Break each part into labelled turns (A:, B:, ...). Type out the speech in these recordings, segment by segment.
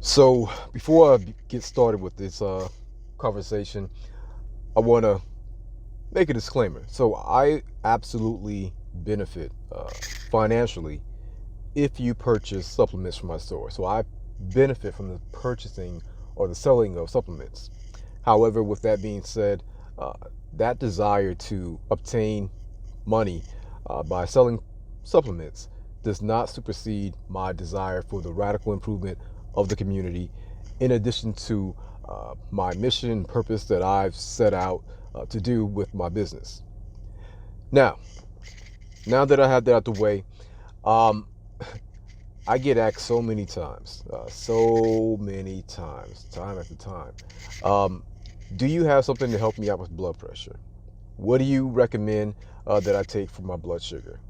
A: So before I get started with this conversation, I want to make a disclaimer. So I absolutely benefit financially if you purchase supplements from my store. So I benefit from the purchasing or the selling of supplements. However, with that being said, uh, that desire to obtain money by selling supplements does not supersede my desire for the radical improvement of the community, in addition to my mission and purpose that I've set out to do with my business. Now, now that I have that out the way, um, I get asked so many times, time after time, um, do you have something to help me out with blood pressure? What do you recommend that I take for my blood sugar?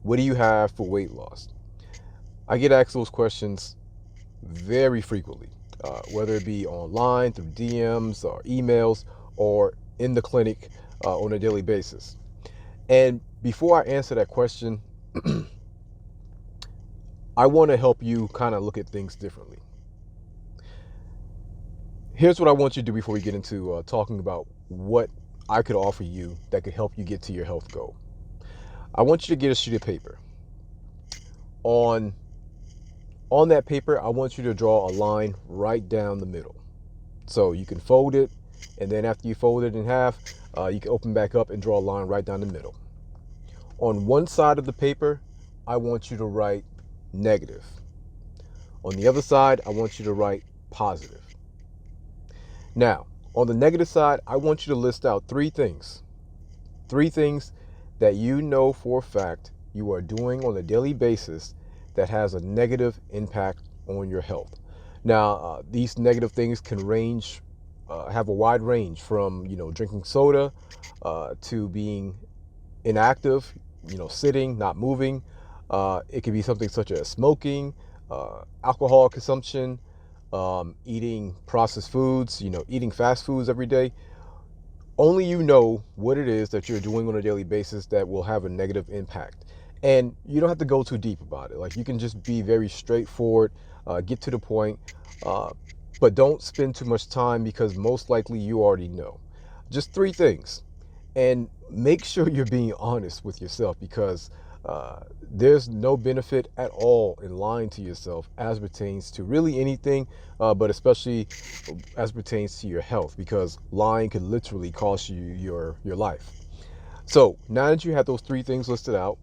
A: What do you have for weight loss? I get asked those questions very frequently, whether it be online, through DMs or emails, or in the clinic on a daily basis. And before I answer that question, I want to help you kind of look at things differently. Here's what I want you to do before we get into talking about what I could offer you that could help you get to your health goal. I want you to get a sheet of paper. On that paper, I want you to draw a line right down the middle. So you can fold it, and then after you fold it in half, you can open back up and draw a line right down the middle. On one side of the paper, I want you to write negative. On the other side, I want you to write positive. Now, on the negative side, I want you to list out three things that you know for a fact you are doing on a daily basis that has a negative impact on your health. Now, these negative things can have a wide range from, drinking soda to being inactive, sitting, not moving. It could be something such as smoking, alcohol consumption, eating processed foods, eating fast foods every day. Only you know what it is that you're doing on a daily basis that will have a negative impact. And you don't have to go too deep about it. Like, you can just be very straightforward, get to the point, uh, but don't spend too much time, because most likely you already know. Just three things. And make sure you're being honest with yourself, because there's no benefit at all in lying to yourself as pertains to really anything, but especially as pertains to your health, because lying could literally cost you your life. So now that you have those three things listed out,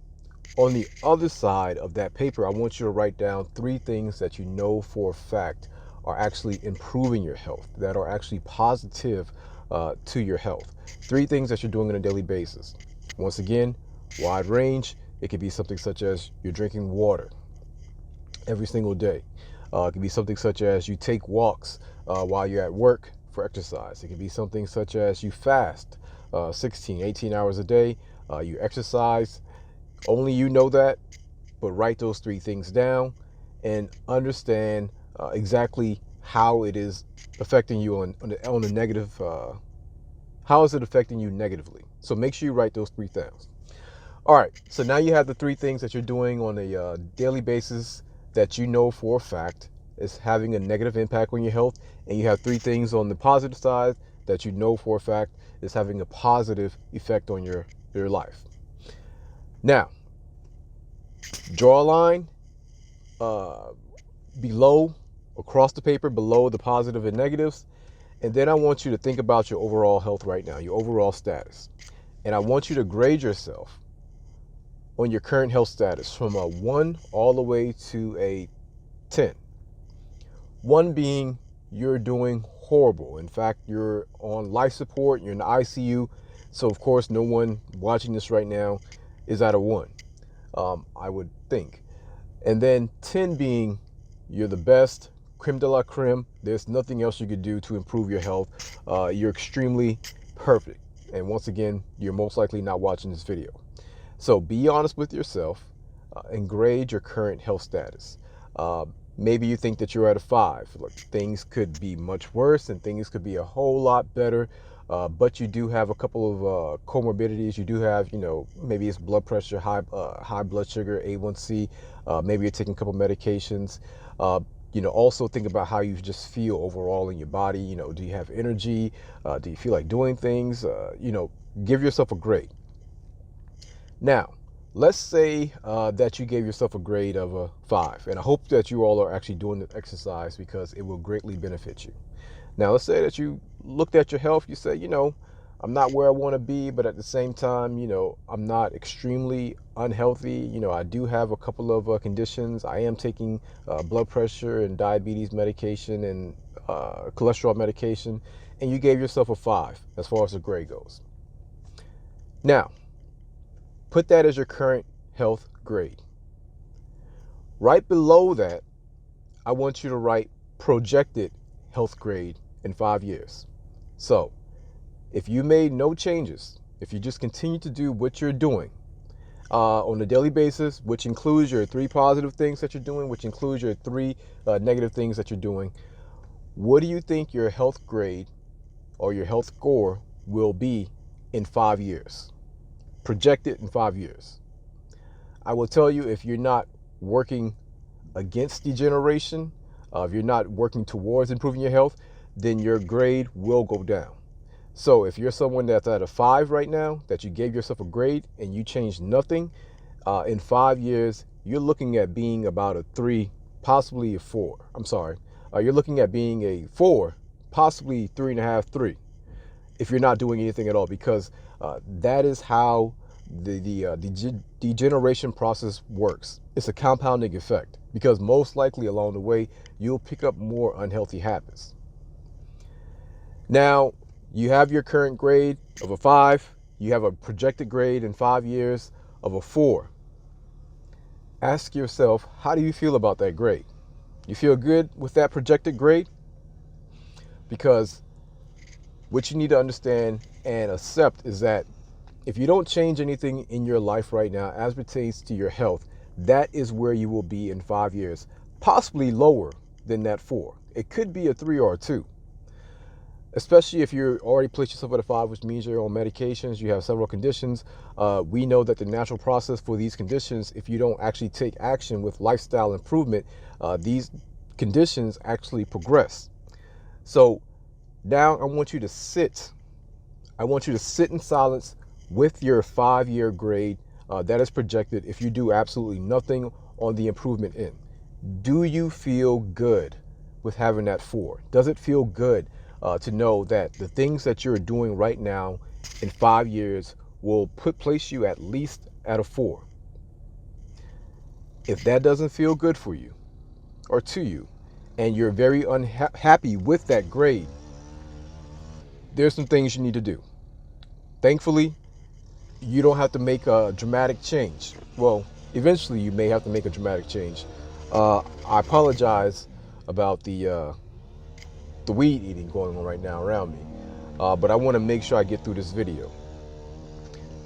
A: on the other side of that paper, I want you to write down three things that you know for a fact are actually improving your health, that are actually positive to your health. Three things that you're doing on a daily basis. Once again, wide range. It could be something such as you're drinking water every single day. It could be something such as you take walks while you're at work for exercise. It could be something such as you fast 16, 18 hours a day. You exercise. Only you know that, but write those three things down and understand exactly how it is affecting you on the negative. How is it affecting you negatively? So make sure you write those three things. All right, so now you have the three things that you're doing on a daily basis that you know for a fact is having a negative impact on your health, and you have three things on the positive side that you know for a fact is having a positive effect on your life. Now, draw a line uh, below, across the paper, below the positive and negatives, and then I want you to think about your overall health right now, your overall status. And I want you to grade yourself on your current health status from a 1 all the way to a 10. 1 being you're doing horrible. In fact, you're on life support, you're in the ICU. So, of course, no one watching this right now is at a 1, I would think. And then 10 being you're the best, creme de la creme. There's nothing else you could do to improve your health. You're extremely perfect. And once again, you're most likely not watching this video. So be honest with yourself and grade your current health status. Maybe you think that you're at a 5. Look, things could be much worse and things could be a whole lot better. But you do have a couple of comorbidities. You do have, maybe it's blood pressure, high blood sugar, A1C. Maybe you're taking a couple medications. Also think about how you just feel overall in your body. Do you have energy? Do you feel like doing things? Give yourself a grade. Now, let's say that you gave yourself a grade of a 5, and I hope that you all are actually doing the exercise because it will greatly benefit you. Now, let's say that you looked at your health, you say, I'm not where I want to be, but at the same time, I'm not extremely unhealthy. I do have a couple of conditions. I am taking blood pressure and diabetes medication and cholesterol medication, and you gave yourself a 5 as far as the grade goes. Now, put that as your current health grade. Right below that, I want you to write projected health grade in 5 years. So, if you made no changes, if you just continue to do what you're doing on a daily basis, which includes your 3 positive things that you're doing, which includes your 3 negative things that you're doing, what do you think your health grade or your health score will be in 5 years? Projected in 5 years. I will tell you, if you're not working against degeneration, if you're not working towards improving your health, then your grade will go down. So if you're someone that's at a 5 right now, that you gave yourself a grade and you changed nothing, in 5 years, you're looking at being about a 3, possibly a 4. I'm sorry. You're looking at being a 4, possibly 3.5, 3, if you're not doing anything at all, because that is how the degeneration process works. It's a compounding effect, because most likely along the way, you'll pick up more unhealthy habits. Now, you have your current grade of a 5. You have a projected grade in 5 years of a 4. Ask yourself, how do you feel about that grade? You feel good with that projected grade? Because what you need to understand and accept is that if you don't change anything in your life right now as pertains to your health, that is where you will be in 5 years, possibly lower than that 4. It could be a 3 or a 2. Especially if you're already placed yourself at a 5, which means you're on medications, you have several conditions. We know that the natural process for these conditions, if you don't actually take action with lifestyle improvement, these conditions actually progress. So now I want you to sit in silence with your 5-year grade that is projected if you do absolutely nothing on the improvement end. Do you feel good with having that 4? Does it feel good to know that the things that you're doing right now in 5 years will place you at least at a 4? If that doesn't feel good for you or to you, and you're very unhappy with that grade, there's some things you need to do. Thankfully, you don't have to make a dramatic change. Well, eventually you may have to make a dramatic change. I apologize about the weed eating going on right now around me, but I want to make sure I get through this video.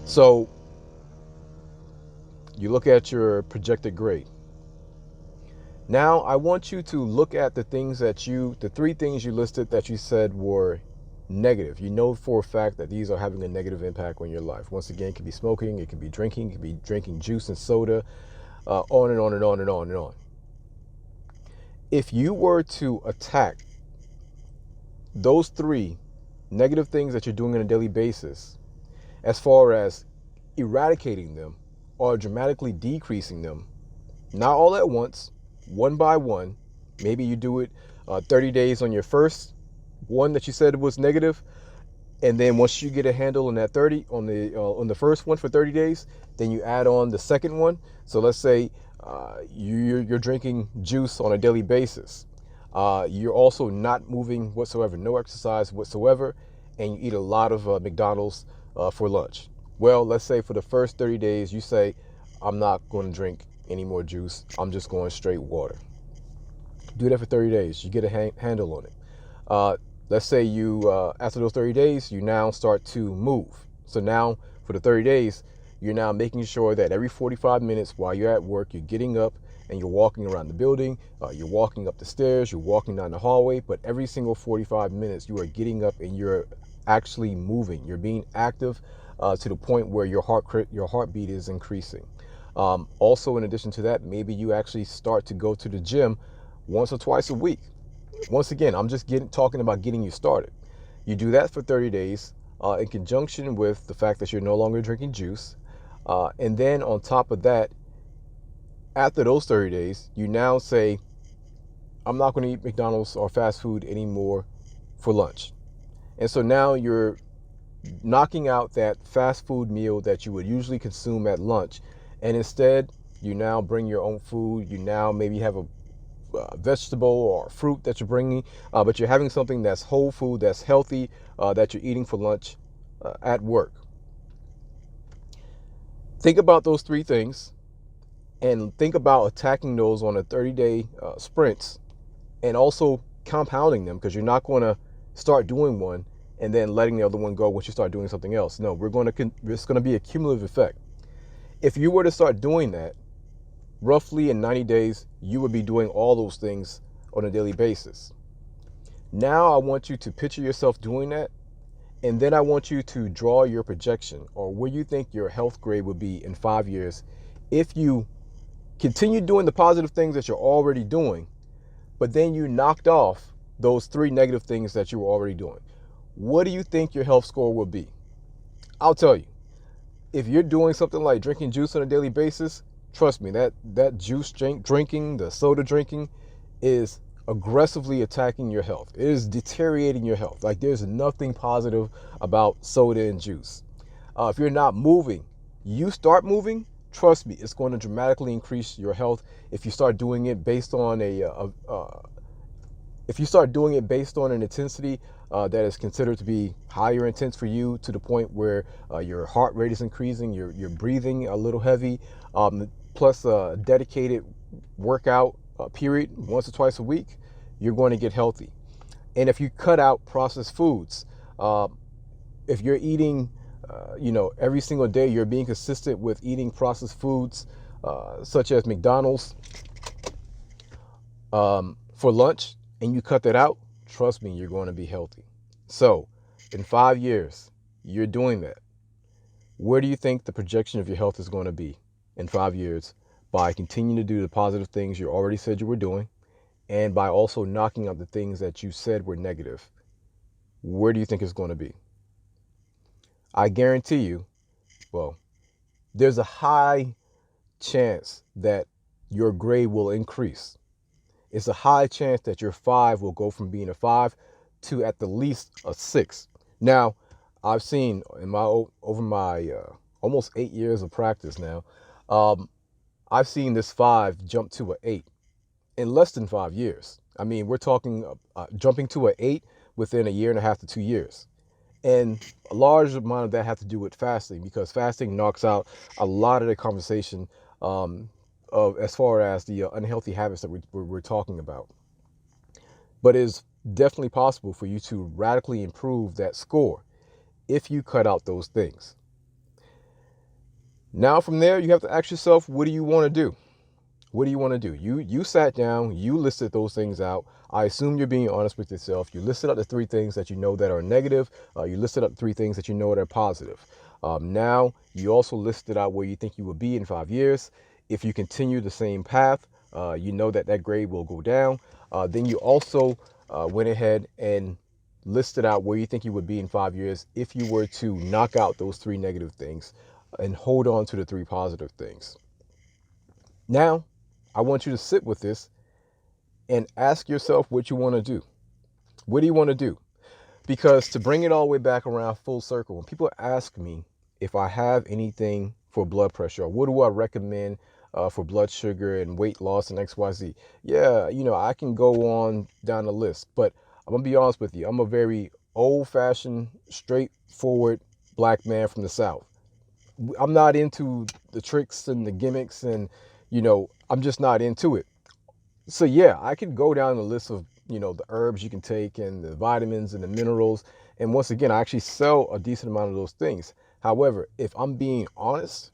A: So you look at your projected grade. Now I want you to look at the 3 things you listed that you said were negative. You know for a fact that these are having a negative impact on your life. Once again, it could be smoking, it could be drinking, it could be drinking juice and soda, on and on and on and on and on. If you were to attack those 3 negative things that you're doing on a daily basis, as far as eradicating them or dramatically decreasing them, not all at once, one by one, maybe you do it 30 days on your first one that you said was negative, and then once you get a handle on that 30 on the first one for 30 days, then you add on the second one. So let's say you're drinking juice on a daily basis. You're also not moving whatsoever, no exercise whatsoever, and you eat a lot of McDonald's for lunch. Well, let's say for the first 30 days, you say, I'm not going to drink any more juice. I'm just going straight water. Do that for 30 days. You get a handle on it. Let's say you, after those 30 days, you now start to move. So now for the 30 days, you're now making sure that every 45 minutes while you're at work, you're getting up and you're walking around the building, you're walking up the stairs, you're walking down the hallway, but every single 45 minutes, you are getting up and you're actually moving. You're being active to the point where your heartbeat is increasing. Also, in addition to that, maybe you actually start to go to the gym once or twice a week. Once again, I'm just talking about getting you started. You do that for 30 days in conjunction with the fact that you're no longer drinking juice. And then on top of that, after those 30 days, you now say, I'm not going to eat McDonald's or fast food anymore for lunch. And so now you're knocking out that fast food meal that you would usually consume at lunch. And instead, you now bring your own food. You now maybe have a vegetable or fruit that you're bringing, but you're having something that's whole food, that's healthy, that you're eating for lunch at work. Think about those three things and think about attacking those on a 30-day sprints, and also compounding them, because you're not going to start doing one and then letting the other one go once you start doing something else. No, it's going to be a cumulative effect. If you were to start doing that, roughly in 90 days, you would be doing all those things on a daily basis. Now I want you to picture yourself doing that, and then I want you to draw your projection, or where you think your health grade would be in 5 years if you continue doing the positive things that you're already doing, but then you knocked off those three negative things that you were already doing. What do you think your health score will be? I'll tell you. If you're doing something like drinking juice on a daily basis, trust me, that juice drinking, the soda drinking, is aggressively attacking your health. It is deteriorating your health. Like, there's nothing positive about soda and juice. If you're not moving, you start moving, trust me, it's going to dramatically increase your health. If you start doing it based on an intensity that is considered to be higher intense for you, to the point where your heart rate is increasing, you're breathing a little heavy, plus a dedicated workout period once or twice a week, you're going to get healthy. And if you cut out processed foods, if you're eating, every single day, you're being consistent with eating processed foods, such as McDonald's, for lunch, and you cut that out, trust me, you're going to be healthy. So in 5 years, you're doing that. Where do you think the projection of your health is going to be in 5 years by continuing to do the positive things you already said you were doing, and by also knocking out the things that you said were negative? Where do you think it's going to be? I guarantee you, well, there's a high chance that your grade will increase. It's a high chance that your 5 will go from being a 5 to at the least a 6. Now, I've seen over my almost 8 years of practice now, I've seen this 5 jump to an 8 in less than 5 years. I mean, we're talking jumping to an 8 within a year and a half to 2 years. And a large amount of that has to do with fasting, because fasting knocks out a lot of the conversation of as far as the unhealthy habits that we're talking about. But it's definitely possible for you to radically improve that score if you cut out those things. Now from there, you have to ask yourself, what do you want to do? What do you want to do? You sat down, you listed those things out. I assume you're being honest with yourself. You listed out the 3 things that you know that are negative. You listed out 3 things that you know that are positive. Now, you also listed out where you think you will be in 5 years. If you continue the same path, you know that grade will go down. Then you also went ahead and listed out where you think you would be in 5 years if you were to knock out those 3 negative things and hold on to the 3 positive things. Now, I want you to sit with this and ask yourself what you want to do. What do you want to do? Because to bring it all the way back around full circle, when people ask me if I have anything for blood pressure, or what do I recommend for blood sugar and weight loss and XYZ, yeah, I can go on down the list. But I'm going to be honest with you. I'm a very old-fashioned, straightforward black man from the South. I'm not into the tricks and the gimmicks, and I'm just not into it. So yeah, I could go down the list of the herbs you can take and the vitamins and the minerals, and once again, I actually sell a decent amount of those things. However, if I'm being honest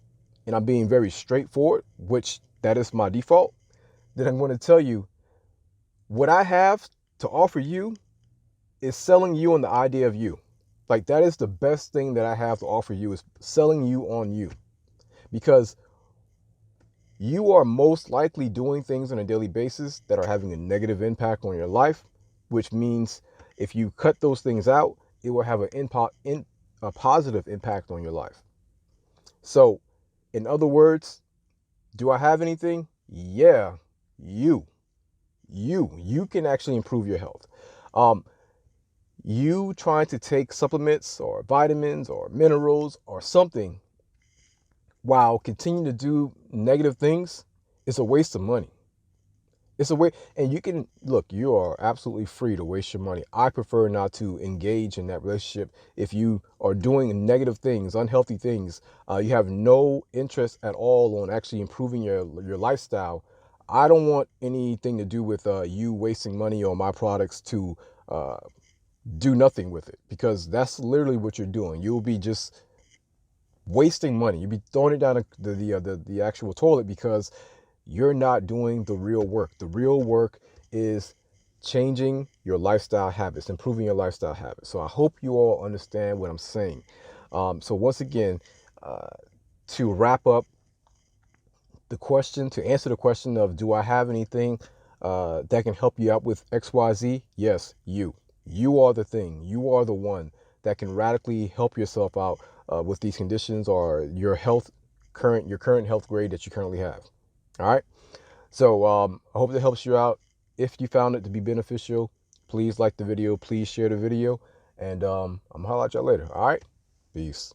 A: and I'm being very straightforward, which that is my default, then I'm going to tell you what I have to offer you is selling you on the idea of you. Like, that is the best thing that I have to offer you, is selling you on you. Because you are most likely doing things on a daily basis that are having a negative impact on your life, which means if you cut those things out, it will have a positive impact on your life. So, in other words, do I have anything? Yeah, you, you can actually improve your health. Um, you trying to take supplements or vitamins or minerals or something while continuing to do negative things is a waste of money. It's a way, and you can look, you are absolutely free to waste your money. I prefer not to engage in that relationship. If you are doing negative things, unhealthy things, you have no interest at all on actually improving your lifestyle. I don't want anything to do with you wasting money on my products to uh, do nothing with it, because that's literally what you're doing. You'll be just wasting money. You'll be throwing it down the actual toilet because you're not doing the real work. The real work is changing your lifestyle habits, improving your lifestyle habits. So I hope you all understand what I'm saying. So once again, uh, to wrap up the question, to answer the question of do I have anything that can help you out with XYZ? Yes, you. You are the thing. You are the one that can radically help yourself out with these conditions or your current health grade that you currently have. All right. So I hope that helps you out. If you found it to be beneficial, please like the video. Please share the video. And I'm going to holler at y'all later. All right. Peace.